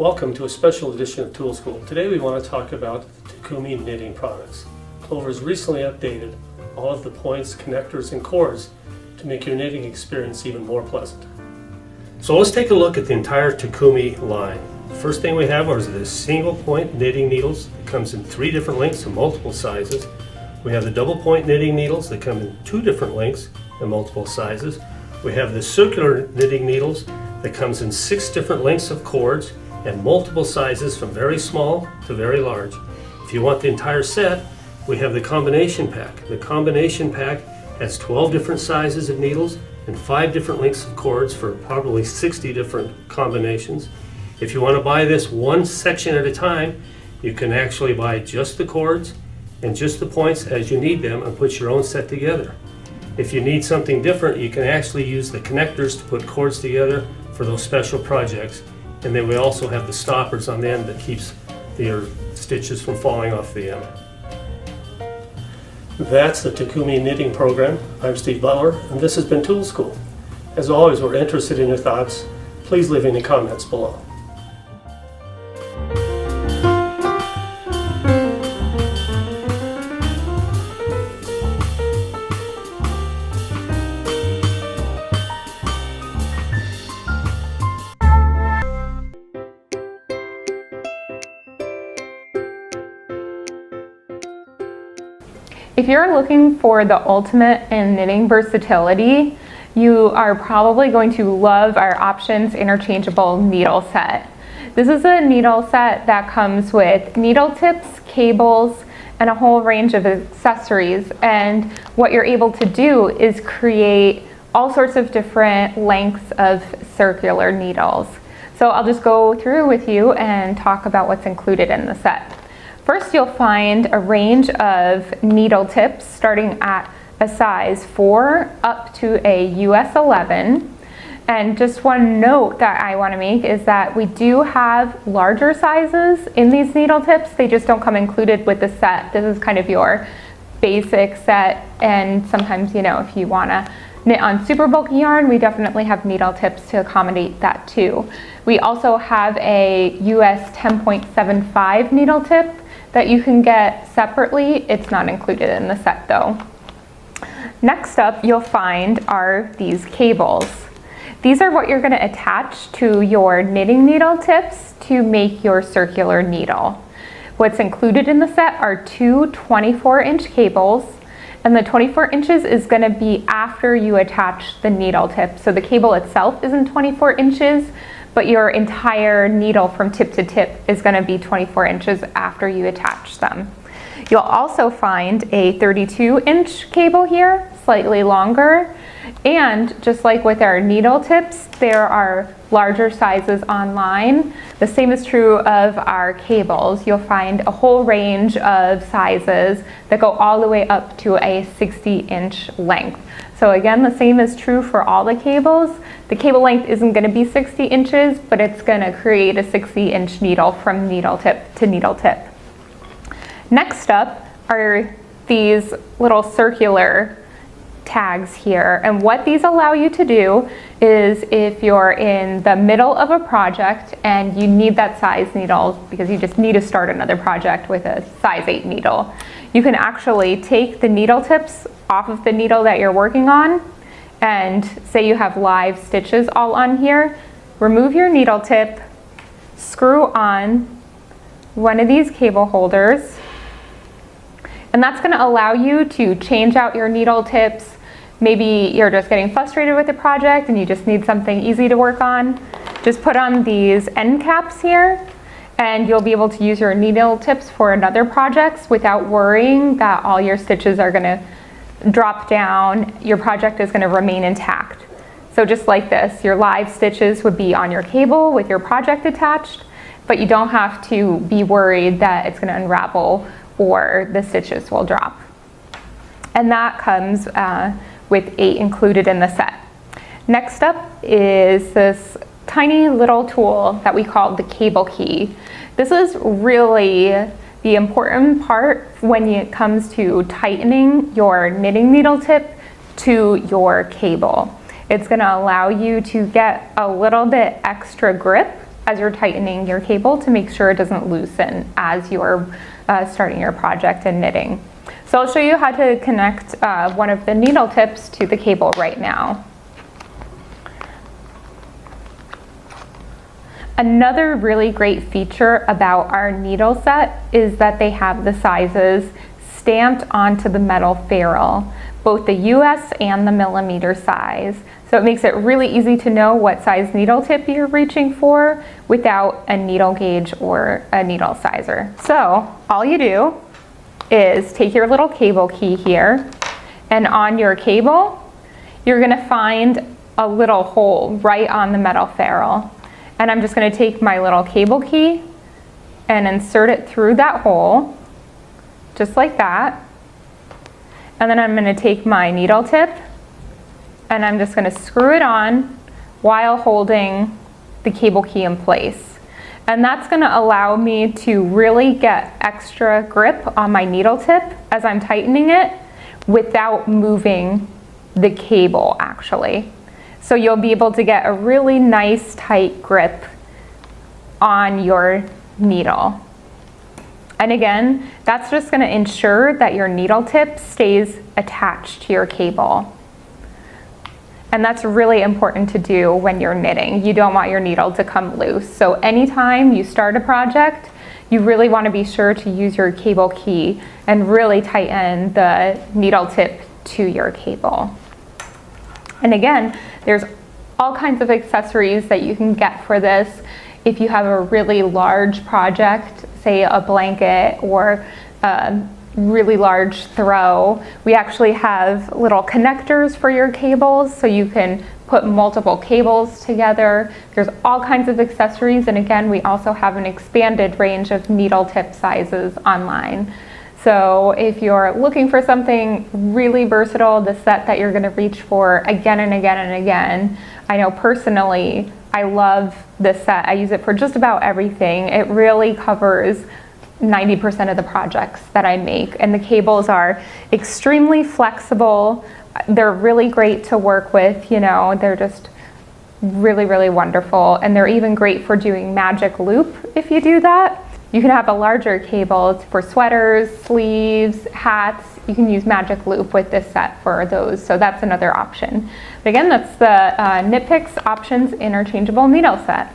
Welcome to a special edition of Tool School. Today we want to talk about Takumi knitting products. Clover has recently updated all of the points, connectors, and cords to make your knitting experience even more pleasant. So let's take a look at the entire Takumi line. The first thing we have are the single point knitting needles. It comes in 3 different lengths and multiple sizes. We have the double point knitting needles that come in 2 different lengths and multiple sizes. We have the circular knitting needles that comes in 6 different lengths of cords and multiple sizes from very small to very large. If you want the entire set, we have the combination pack. The combination pack has 12 different sizes of needles and 5 different lengths of cords for probably 60 different combinations. If you want to buy this one section at a time, you can actually buy just the cords and just the points as you need them and put your own set together. If you need something different, you can actually use the connectors to put cords together for those special projects. And then we also have the stoppers on the end that keeps your stitches from falling off the end. That's the Takumi knitting program. I'm Steve Butler, and this has been Tool School. As always, we're interested in your thoughts. Please leave any comments below. If you're looking for the ultimate in knitting versatility, you are probably going to love our Options Interchangeable Needle Set. This is a needle set that comes with needle tips, cables, and a whole range of accessories. And what you're able to do is create all sorts of different lengths of circular needles. So I'll just go through with you and talk about what's included in the set. First, you'll find a range of needle tips starting at a size 4 up to a US 11. And just one note that I want to make is that we do have larger sizes in these needle tips. They just don't come included with the set. This is kind of your basic set, and sometimes, if you want to knit on super bulky yarn, we definitely have needle tips to accommodate that too. We also have a US 10.75 needle tip that you can get separately. It's not included in the set though. Next up, you'll find are these cables. These are what you're going to attach to your knitting needle tips to make your circular needle. What's included in the set are 2 24-inch cables, and the 24 inches is going to be after you attach the needle tip. So the cable itself isn't 24 inches, but your entire needle from tip to tip is going to be 24 inches after you attach them. You'll also find a 32-inch cable here, slightly longer. And just like with our needle tips, there are larger sizes online. The same is true of our cables. You'll find a whole range of sizes that go all the way up to a 60-inch length. So again, the same is true for all the cables. The cable length isn't going to be 60 inches, but it's going to create a 60-inch needle from needle tip to needle tip. Next up are these little circular tags here, and what these allow you to do is if you're in the middle of a project and you need that size needle because you just need to start another project with a size 8 needle, you can actually take the needle tips off of the needle that you're working on, and say you have live stitches all on here, remove your needle tip, screw on one of these cable holders, and that's going to allow you to change out your needle tips. Maybe you're just getting frustrated with the project and you just need something easy to work on. Just put on these end caps here, and you'll be able to use your needle tips for another projects without worrying that all your stitches are going to drop down. Your project is going to remain intact. So just like this, your live stitches would be on your cable with your project attached, but you don't have to be worried that it's going to unravel or the stitches will drop. And that comes with 8 included in the set. Next up is this tiny little tool that we call the cable key. This is really the important part when it comes to tightening your knitting needle tip to your cable. It's going to allow you to get a little bit extra grip as you're tightening your cable to make sure it doesn't loosen as you're starting your project and knitting. So I'll show you how to connect one of the needle tips to the cable right now. Another really great feature about our needle set is that they have the sizes stamped onto the metal ferrule, both the US and the millimeter size. So it makes it really easy to know what size needle tip you're reaching for without a needle gauge or a needle sizer. So all you do is take your little cable key here, and on your cable, you're gonna find a little hole right on the metal ferrule. And I'm just going to take my little cable key and insert it through that hole, just like that. And then I'm going to take my needle tip and I'm just going to screw it on while holding the cable key in place. And that's going to allow me to really get extra grip on my needle tip as I'm tightening it without moving the cable actually. So you'll be able to get a really nice tight grip on your needle. And again, that's just going to ensure that your needle tip stays attached to your cable. And that's really important to do when you're knitting. You don't want your needle to come loose. So anytime you start a project, you really want to be sure to use your cable key and really tighten the needle tip to your cable. And again, there's all kinds of accessories that you can get for this. If you have a really large project, say a blanket or a really large throw, we actually have little connectors for your cables so you can put multiple cables together. There's all kinds of accessories, and again, we also have an expanded range of needle tip sizes online. So if you're looking for something really versatile, the set that you're going to reach for again and again and again, I know personally I love this set. I use it for just about everything. It really covers 90% of the projects that I make, and the cables are extremely flexible. They're really great to work with, you know, they're just really, really wonderful, and they're even great for doing magic loop if you do that. You can have a larger cable for sweaters, sleeves, hats. You can use magic loop with this set for those, so that's another option. But again, that's the Knit Picks Options Interchangeable Needle Set.